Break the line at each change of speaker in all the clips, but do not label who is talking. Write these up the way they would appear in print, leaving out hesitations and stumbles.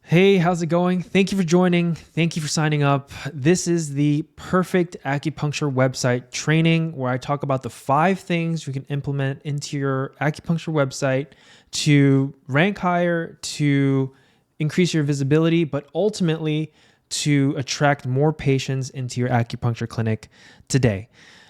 Hey, how's it going? Thank you for joining. Thank you for signing up. This is the perfect acupuncture website training where I talk about the 5 things you can implement into your acupuncture website to rank higher, to increase your visibility, but ultimately to attract more patients into your acupuncture clinic today.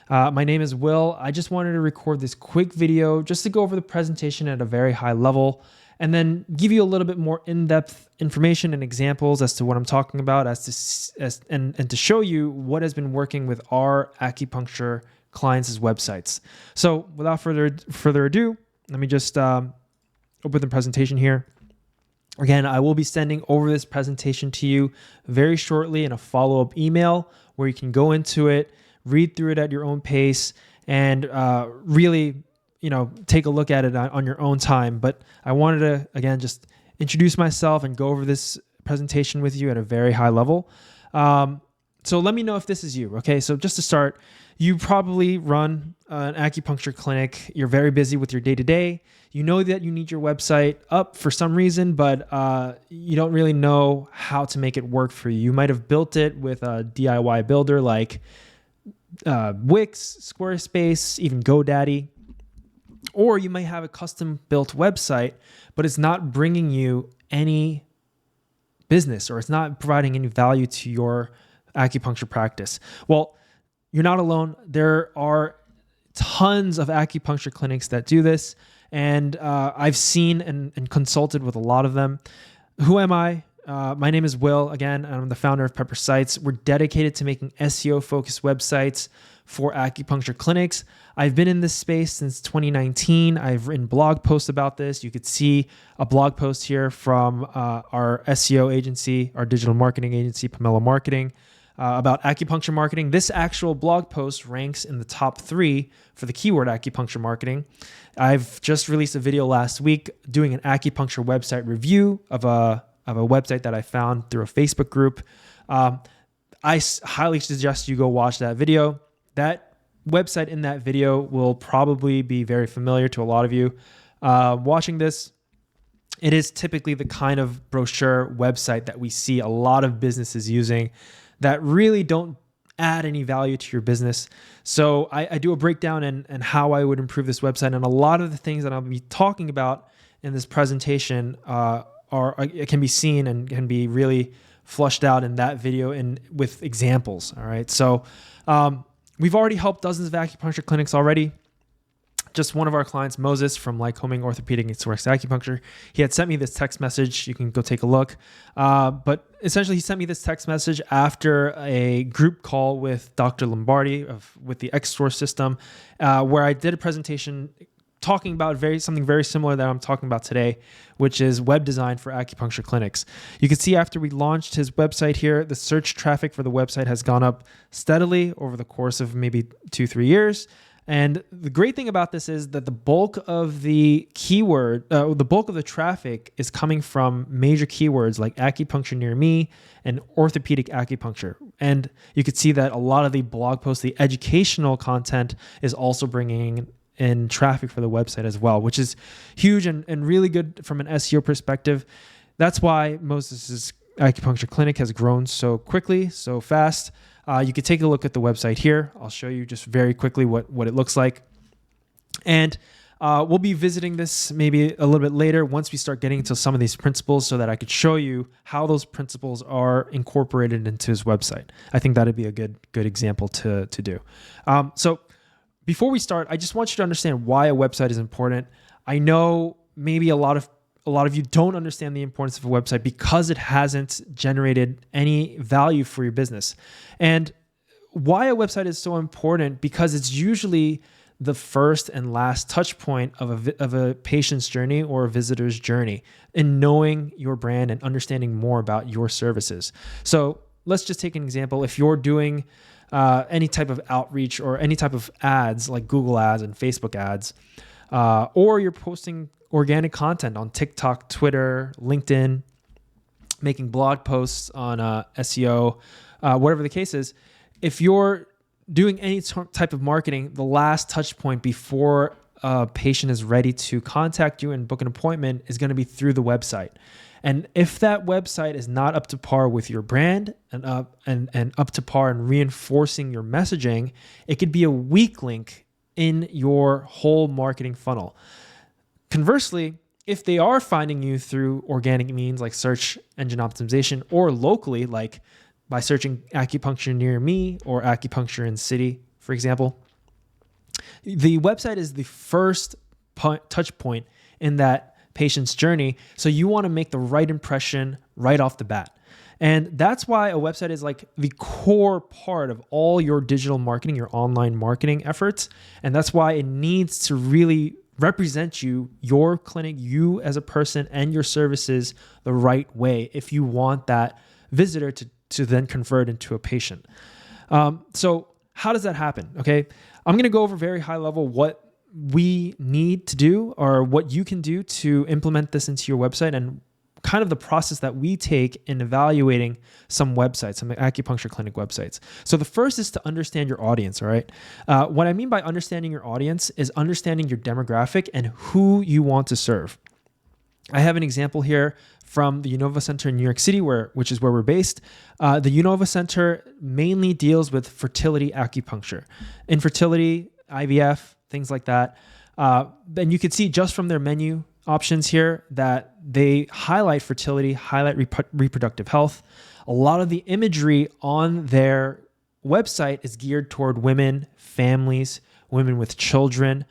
My name is Will. I just wanted to record this quick video just to go over the presentation at a very high level and then give you a little bit more in-depth information and examples as to what I'm talking about and to show you what has been working with our acupuncture clients' websites. So without further ado, let me just open the presentation here. Again, I will be sending over this presentation to you very shortly in a follow-up email where you can go into it, read through it at your own pace, and really take a look at it on your own time. But I wanted to, again, just introduce myself and go over this presentation with you at a very high level. So let me know if this is you, okay? So just to start, you probably run an acupuncture clinic. You're very busy with your day-to-day. You know that you need your website up for some reason, but you don't really know how to make it work for you. You might have built it with a DIY builder like Wix, Squarespace, even GoDaddy. Or you might have a custom built website, but it's not bringing you any business or it's not providing any value to your acupuncture practice. Well, you're not alone. There are tons of acupuncture clinics that do this, and I've seen and consulted with a lot of them. Who am I? My name is Will. Again, I'm the founder of Pepper Sites. We're dedicated to making SEO-focused websites for acupuncture clinics. I've been in this space since 2019. I've written blog posts about this. You could see a blog post here from our SEO agency, our digital marketing agency, Pomelo Marketing, about acupuncture marketing. This actual blog post ranks in the top 3 for the keyword acupuncture marketing. I've just released a video last week doing an acupuncture website review of a website that I found through a Facebook group. I highly suggest you go watch that video. That website in that video will probably be very familiar to a lot of you watching this. It is typically the kind of brochure website that we see a lot of businesses using that really don't add any value to your business. So I do a breakdown and how I would improve this website. And a lot of the things that I'll be talking about in this presentation can be seen and can be really flushed out in that video and with examples. All right. So we've already helped dozens of acupuncture clinics already. Just one of our clients, Moses from Lycoming Orthopedic and Thorax Acupuncture, he had sent me this text message. You can go take a look. But essentially, he sent me this text message after a group call with Dr. Lombardi with the X-Store system, where I did a presentation talking about something very similar that I'm talking about today, which is web design for acupuncture clinics. You can see after we launched his website here, the search traffic for the website has gone up steadily over the course of maybe 2-3 years. And the great thing about this is that the bulk of the traffic is coming from major keywords like acupuncture near me and orthopedic acupuncture. And you could see that a lot of the blog posts, the educational content is also bringing in traffic for the website as well, which is huge and really good from an SEO perspective. That's why Moses' acupuncture clinic has grown so quickly, so fast. You can take a look at the website here. I'll show you just very quickly what it looks like. And we'll be visiting this maybe a little bit later once we start getting into some of these principles so that I could show you how those principles are incorporated into his website. I think that'd be a good example to do. So before we start, I just want you to understand why a website is important. I know maybe a lot of you don't understand the importance of a website because it hasn't generated any value for your business. And why a website is so important, because it's usually the first and last touch point of a patient's journey or a visitor's journey in knowing your brand and understanding more about your services. So let's just take an example. If you're doing any type of outreach or any type of ads like Google ads and Facebook ads, or you're posting organic content on TikTok, Twitter, LinkedIn, making blog posts on SEO, whatever the case is, if you're doing any type of marketing, the last touch point before a patient is ready to contact you and book an appointment is going to be through the website. And if that website is not up to par with your brand and up to par and reinforcing your messaging, it could be a weak link in your whole marketing funnel. Conversely, if they are finding you through organic means like search engine optimization, or locally, like by searching acupuncture near me or acupuncture in city, for example, the website is the first touch point in that patient's journey. So you want to make the right impression right off the bat. And that's why a website is like the core part of all your digital marketing, your online marketing efforts. And that's why it needs to really represent you, your clinic, you as a person, and your services the right way if you want that visitor to then convert into a patient. So how does that happen? Okay, I'm going to go over very high level what we need to do or what you can do to implement this into your website, and kind of the process that we take in evaluating some websites, some acupuncture clinic websites. So the first is to understand your audience, all right? What I mean by understanding your audience is understanding your demographic and who you want to serve. I have an example here from the Unova Center in New York City, which is where we're based. The Unova Center mainly deals with fertility acupuncture, infertility, IVF, things like that. And you can see just from their menu options here that they highlight fertility, highlight reproductive health. A lot of the imagery on their website is geared toward women, families, women with children.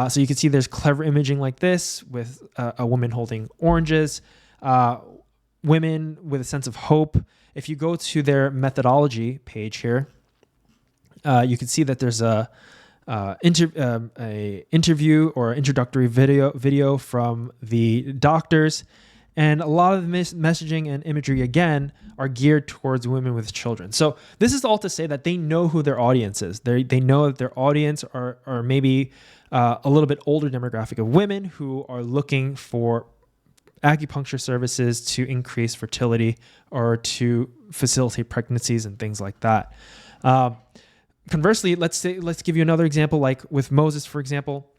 So you can see there's clever imaging like this with a woman holding oranges, women with a sense of hope. If you go to their methodology page here, you can see that there's a interview or introductory video from the doctors, and a lot of the messaging and imagery again are geared towards women with children. So this is all to say that they know who their audience is. They know that their audience are maybe a little bit older demographic of women who are looking for acupuncture services to increase fertility or to facilitate pregnancies and things like that. Conversely, let's give you another example, like with Moses, for example.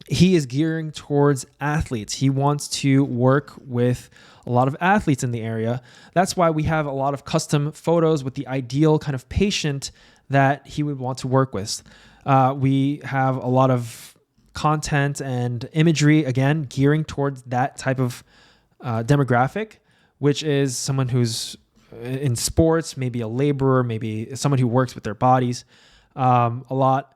He is gearing towards athletes. He wants to work with a lot of athletes in the area. That's why we have a lot of custom photos with the ideal kind of patient that he would want to work with. We have a lot of content and imagery, again, gearing towards that type of demographic, which is someone who's in sports, maybe a laborer, maybe someone who works with their bodies a lot.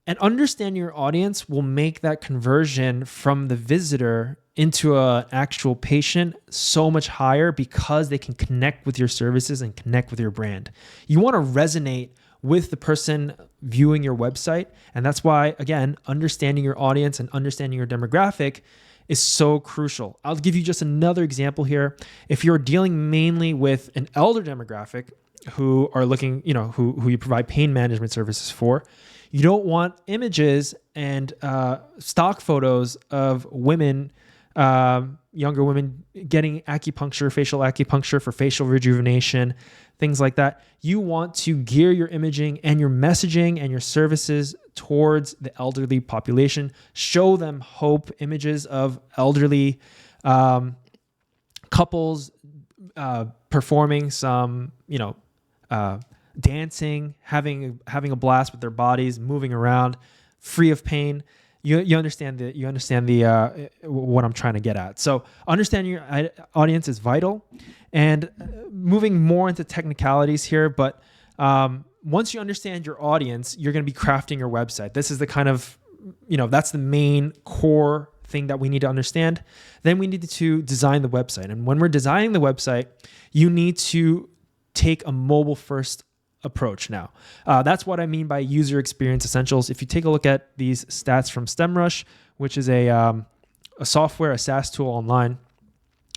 And understanding your audience will make that conversion from the visitor into an actual patient so much higher because they can connect with your services and connect with your brand. You want to resonate with the person viewing your website. And that's why, again, understanding your audience and understanding your demographic is so crucial. I'll give you just another example here. If you're dealing mainly with an elder demographic who are looking, who you provide pain management services for, you don't want images and stock photos of women, younger women getting acupuncture, facial acupuncture for facial rejuvenation, things like that. You want to gear your imaging and your messaging and your services towards the elderly population. Show them hope, images of elderly couples performing some, dancing, having a blast with their bodies, moving around, free of pain. You understand what I'm trying to get at. So understanding your audience is vital, and moving more into technicalities here. But once you understand your audience, you're going to be crafting your website. This is the kind of, that's the main core thing that we need to understand. Then we need to design the website. And when we're designing the website, you need to take a mobile first approach now. That's what I mean by user experience essentials. If you take a look at these stats from SEMrush, which is a software, a SaaS tool online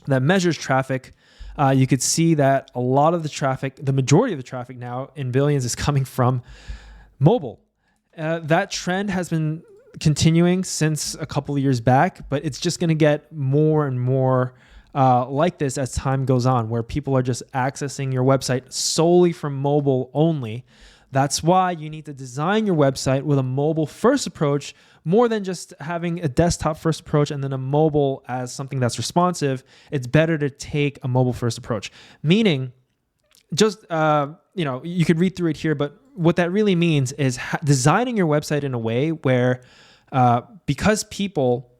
that measures traffic, you could see that a lot of the traffic, the majority of the traffic now in billions, is coming from mobile. That trend has been continuing since a couple of years back, but it's just going to get more and more like this as time goes on, where people are just accessing your website solely from mobile only. That's why you need to design your website with a mobile first approach more than just having a desktop first approach and then a mobile as something that's responsive. It's better to take a mobile first approach, meaning just, you could read through it here, but what that really means is designing your website in a way where, because people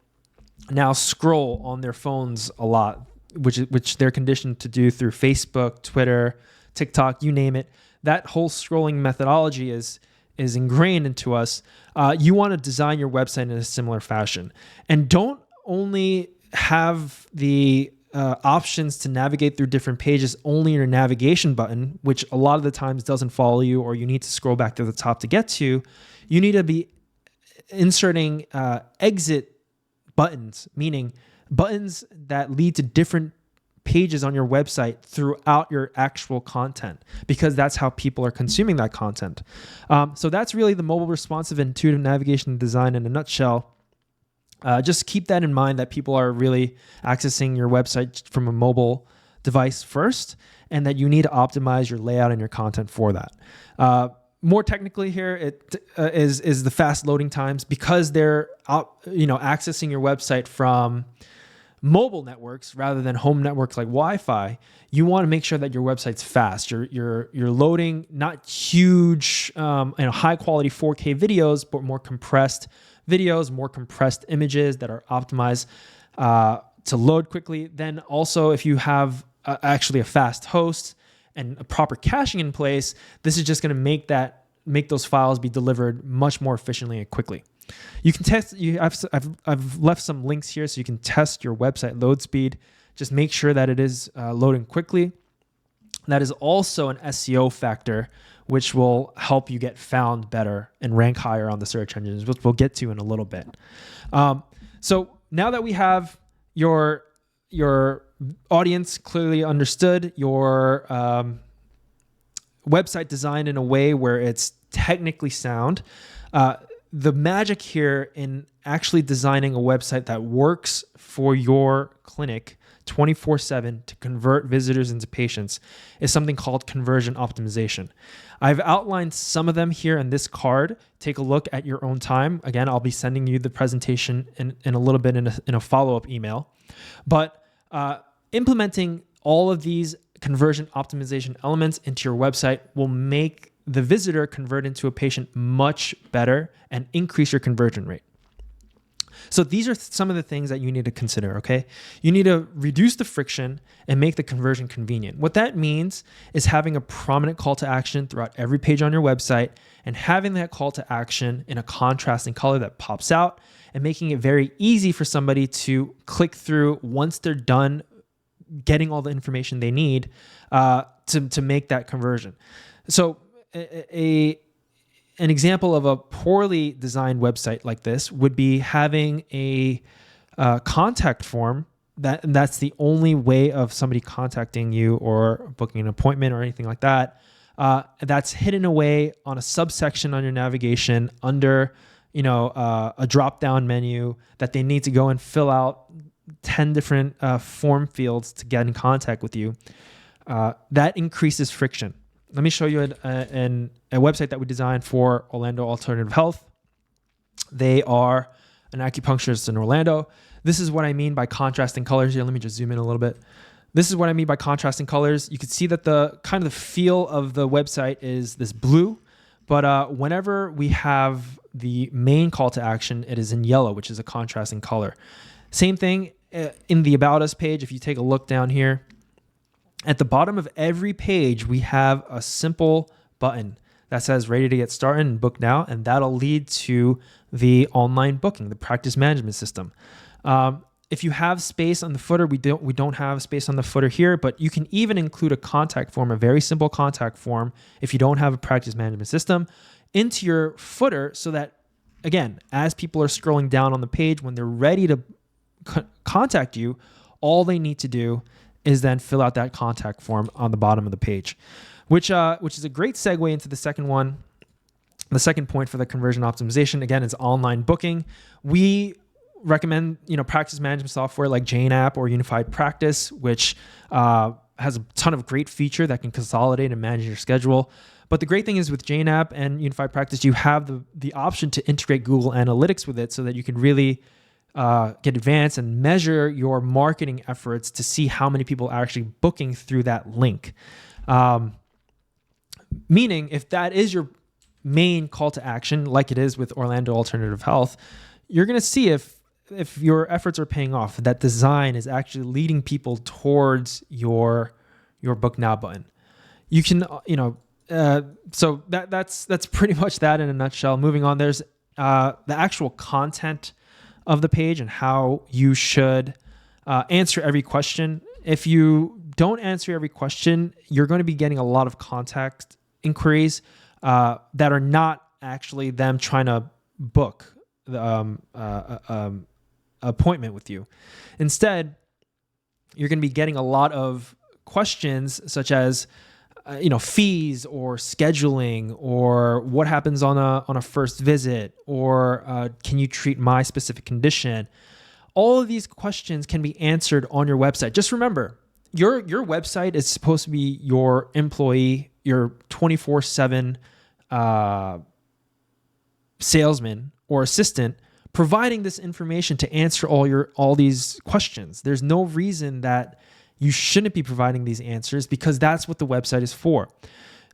now scroll on their phones a lot, which they're conditioned to do through Facebook, Twitter, TikTok, you name it, that whole scrolling methodology is ingrained into us. You want to design your website in a similar fashion, and don't only have the options to navigate through different pages only in your navigation button, which a lot of the times doesn't follow you, or you need to scroll back to the top to get to. You need to be inserting exit buttons, meaning buttons that lead to different pages on your website throughout your actual content, because that's how people are consuming that content. So that's really the mobile responsive intuitive navigation design in a nutshell. Just keep that in mind, that people are really accessing your website from a mobile device first, and that you need to optimize your layout and your content for that. More technically here, it is the fast loading times, because they're accessing your website from mobile networks rather than home networks like Wi-Fi. You want to make sure that your website's fast. You're loading not huge, high quality 4K videos, but more compressed videos, more compressed images that are optimized to load quickly. Then also, if you have actually a fast host and a proper caching in place, this is just going to make those files be delivered much more efficiently and quickly. You can test. I've left some links here so you can test your website load speed. Just make sure that it is loading quickly. That is also an SEO factor, which will help you get found better and rank higher on the search engines, which we'll get to in a little bit. So now that we have your audience clearly understood, your website designed in a way where it's technically sound, the magic here in actually designing a website that works for your clinic 24/7 to convert visitors into patients is something called conversion optimization. I've outlined some of them here in this card. Take a look at your own time. Again, I'll be sending you the presentation in a little bit in a follow-up email. But implementing all of these conversion optimization elements into your website will make the visitor convert into a patient much better and increase your conversion rate. So these are some of the things that you need to consider, okay? You need to reduce the friction and make the conversion convenient. What that means is having a prominent call to action throughout every page on your website, and having that call to action in a contrasting color that pops out, and making it very easy for somebody to click through once they're done getting all the information they need to make that conversion. So an example of a poorly designed website like this would be having a contact form that's the only way of somebody contacting you or booking an appointment or anything like that. That's hidden away on a subsection on your navigation under a drop-down menu that they need to go and fill out 10 different form fields to get in contact with you. That increases friction. Let me show you a website that we designed for Orlando Alternative Health. They are an acupuncturist in Orlando. This is what I mean by contrasting colors here. Let me just zoom in a little bit. This is what I mean by contrasting colors. You can see that the kind of the feel of the website is this blue, but whenever we have the main call to action, it is in yellow, which is a contrasting color. Same thing in the About Us page. If you take a look down here, at the bottom of every page, we have a simple button that says ready to get started and book now, and that'll lead to the online booking, the practice management system. If you have space on the footer, we don't have space on the footer here, but you can even include a contact form, a very simple contact form, if you don't have a practice management system, into your footer, so that, again, as people are scrolling down on the page, when they're ready to contact you, all they need to do is then fill out that contact form on the bottom of the page, which is a great segue into the second one. The second point for the conversion optimization, again, is online booking. We recommend practice management software like Jane App or Unified Practice, which has a ton of great feature that can consolidate and manage your schedule. But the great thing is with Jane app and Unified Practice, you have the option to integrate Google Analytics with it so that you can really get advanced and measure your marketing efforts to see how many people are actually booking through that link. Meaning, if that is your main call to action, like it is with Orlando Alternative Health, you're going to see if your efforts are paying off, that design is actually leading people towards your book now button. You can, so that's pretty much that in a nutshell. Moving on, there's the actual content of the page and how you should answer every question. If you don't answer every question, you're going to be getting a lot of contact inquiries that are not actually them trying to book the appointment with you. Instead, you're going to be getting a lot of questions such as fees or scheduling, or what happens on a first visit, or can you treat my specific condition? All of these questions can be answered on your website. Just remember, your website is supposed to be your employee, your 24/7 salesman or assistant, providing this information to answer all these questions. There's no reason that you shouldn't be providing these answers, because that's what the website is for.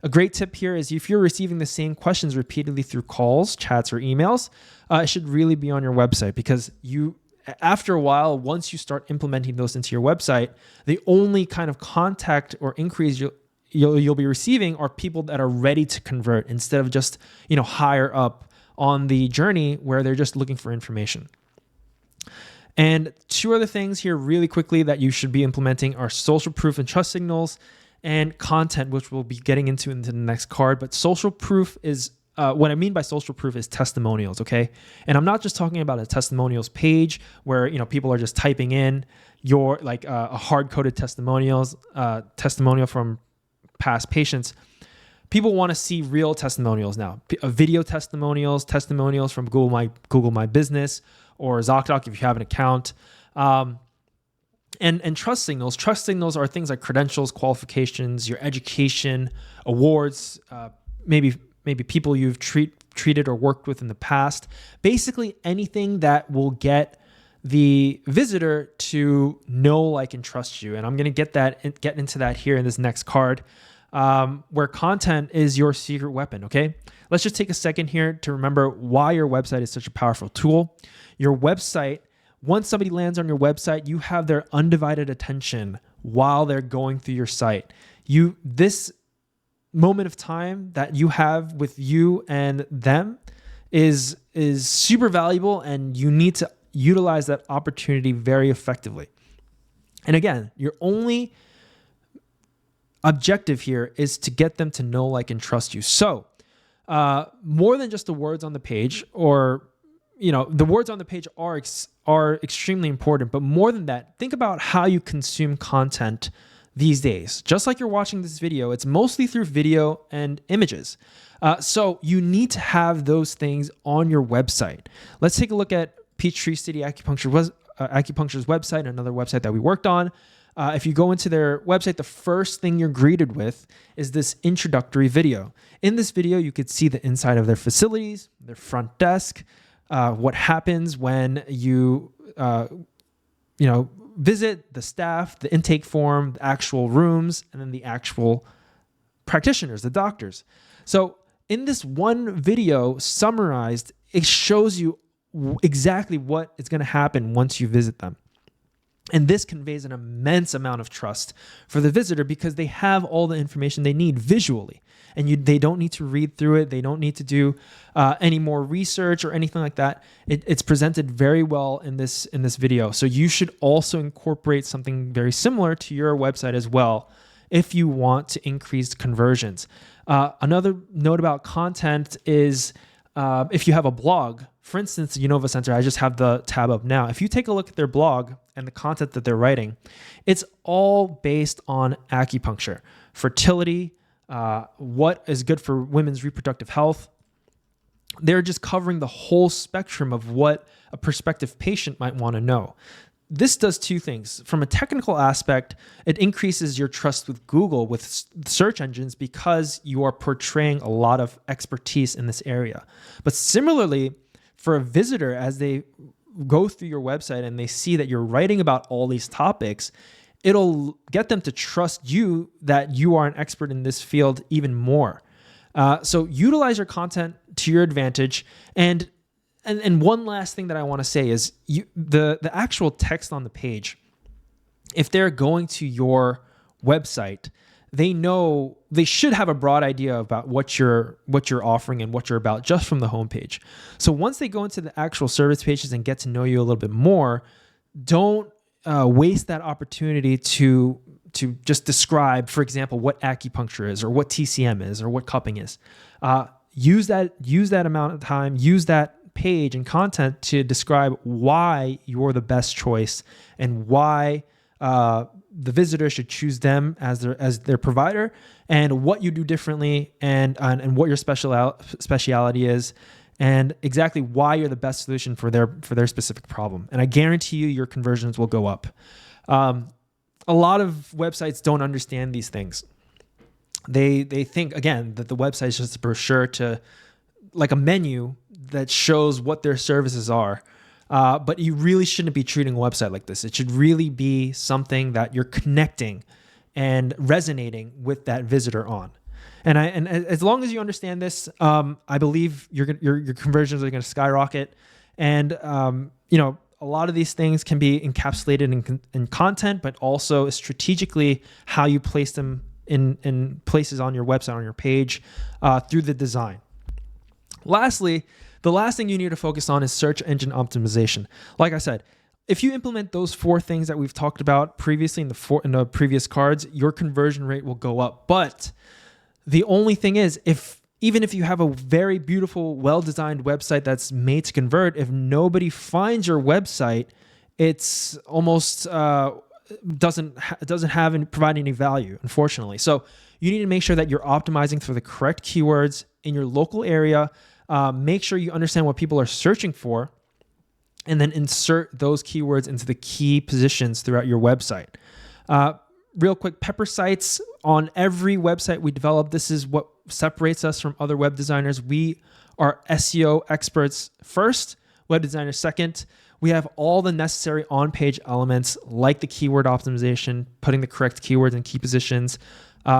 A great tip here is if you're receiving the same questions repeatedly through calls, chats, or emails, it should really be on your website, because after a while, once you start implementing those into your website, the only kind of contact or inquiries you'll be receiving are people that are ready to convert, instead of just higher up on the journey where they're just looking for information. And two other things here really quickly that you should be implementing are social proof and trust signals, and content, which we'll be getting into the next card. But social proof is, what I mean by social proof is testimonials, okay? And I'm not just talking about a testimonials page where people are just typing in your a hard-coded testimonial from past patients. People want to see real testimonials now. Video testimonials from Google My Business or ZocDoc if you have an account. And trust signals. Trust signals are things like credentials, qualifications, your education, awards, maybe people you've treated or worked with in the past. Basically anything that will get the visitor to know, like, and trust you. And I'm going to get into that here in this next card. Where content is your secret weapon, okay? Let's just take a second here to remember why your website is such a powerful tool. Your website, once somebody lands on your website, you have their undivided attention while they're going through your site. This moment of time that you have with you and them is super valuable, and you need to utilize that opportunity very effectively. And again, your only objective here is to get them to know, like, and trust you. So more than just the words on the page, or the words on the page are extremely important, but more than that, think about how you consume content these days. Just like you're watching this video, it's mostly through video and images. So you need to have those things on your website. Let's take a look at Peachtree City Acupuncture's website, another website that we worked on. If you go into their website, the first thing you're greeted with is this introductory video. In this video, you could see the inside of their facilities, their front desk, what happens when you visit, the staff, the intake form, the actual rooms, and then the actual practitioners, the doctors. So in this one video summarized, it shows you exactly what is going to happen once you visit them. And this conveys an immense amount of trust for the visitor, because they have all the information they need visually, and they don't need to read through it. They don't need to do any more research or anything like that. It's presented very well in this video. So you should also incorporate something very similar to your website as well if you want to increase conversions. Another note about content is if you have a blog. For instance, Unova Center, I just have the tab up now. If you take a look at their blog and the content that they're writing, it's all based on acupuncture, fertility, what is good for women's reproductive health. They're just covering the whole spectrum of what a prospective patient might want to know. this does two things. From a technical aspect, it increases your trust with Google, with search engines, because you are portraying a lot of expertise in this area. But similarly, for a visitor, as they go through your website and they see that you're writing about all these topics, it'll get them to trust you that you are an expert in this field even more. So utilize your content to your advantage. And one last thing that I want to say is the actual text on the page, if they're going to your website, they should have a broad idea about what you're offering and what you're about just from the homepage. So once they go into the actual service pages and get to know you a little bit more, don't waste that opportunity to just describe, for example, what acupuncture is, or what TCM is, or what cupping is. Use that amount of time, use that page and content to describe why you're the best choice and why the visitor should choose them as their provider, and what you do differently, and what your speciality is, and exactly why you're the best solution for their specific problem. And I guarantee you, your conversions will go up. A lot of websites don't understand these things. They think, again, that the website is just a brochure, like a menu that shows what their services are. But you really shouldn't be treating a website like this. It should really be something that you're connecting and resonating with that visitor on. And as long as you understand this, I believe your conversions are going to skyrocket. And a lot of these things can be encapsulated in content, but also strategically how you place them in places on your website, on your page, through the design. Lastly, the last thing you need to focus on is search engine optimization. Like I said, if you implement those 4 things that we've talked about previously in the previous cards, your conversion rate will go up. But the only thing is, even if you have a very beautiful, well-designed website that's made to convert, if nobody finds your website, it's almost doesn't provide any value, unfortunately. So you need to make sure that you're optimizing for the correct keywords in your local area. Make sure you understand what people are searching for, and then insert those keywords into the key positions throughout your website. Real quick, pepper sites on every website we develop. This is what separates us from other web designers. We are SEO experts first, web designers second. We have all the necessary on-page elements like the keyword optimization, putting the correct keywords in key positions,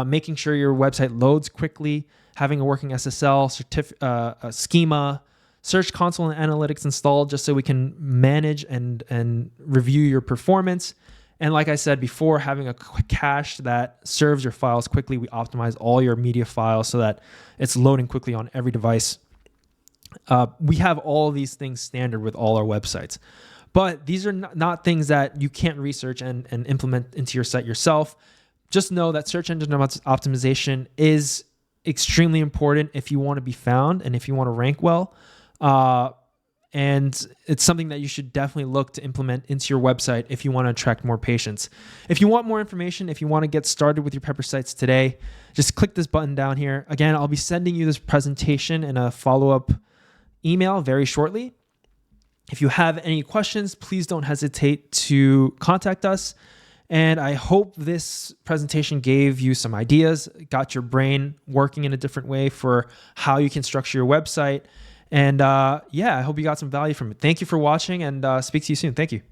making sure your website loads quickly, having a working SSL, schema, Search Console and Analytics installed just so we can manage and review your performance. And like I said before, having a cache that serves your files quickly. We optimize all your media files so that it's loading quickly on every device. We have all these things standard with all our websites. But these are not things that you can't research and implement into your site yourself. Just know that search engine optimization is extremely important if you want to be found and if you want to rank well. And it's something that you should definitely look to implement into your website if you want to attract more patients. If you want more information, if you want to get started with your pepper sites today, just click this button down here. Again, I'll be sending you this presentation in a follow-up email very shortly. If you have any questions, please don't hesitate to contact us. And I hope this presentation gave you some ideas, got your brain working in a different way for how you can structure your website. And I hope you got some value from it. Thank you for watching, and speak to you soon. Thank you.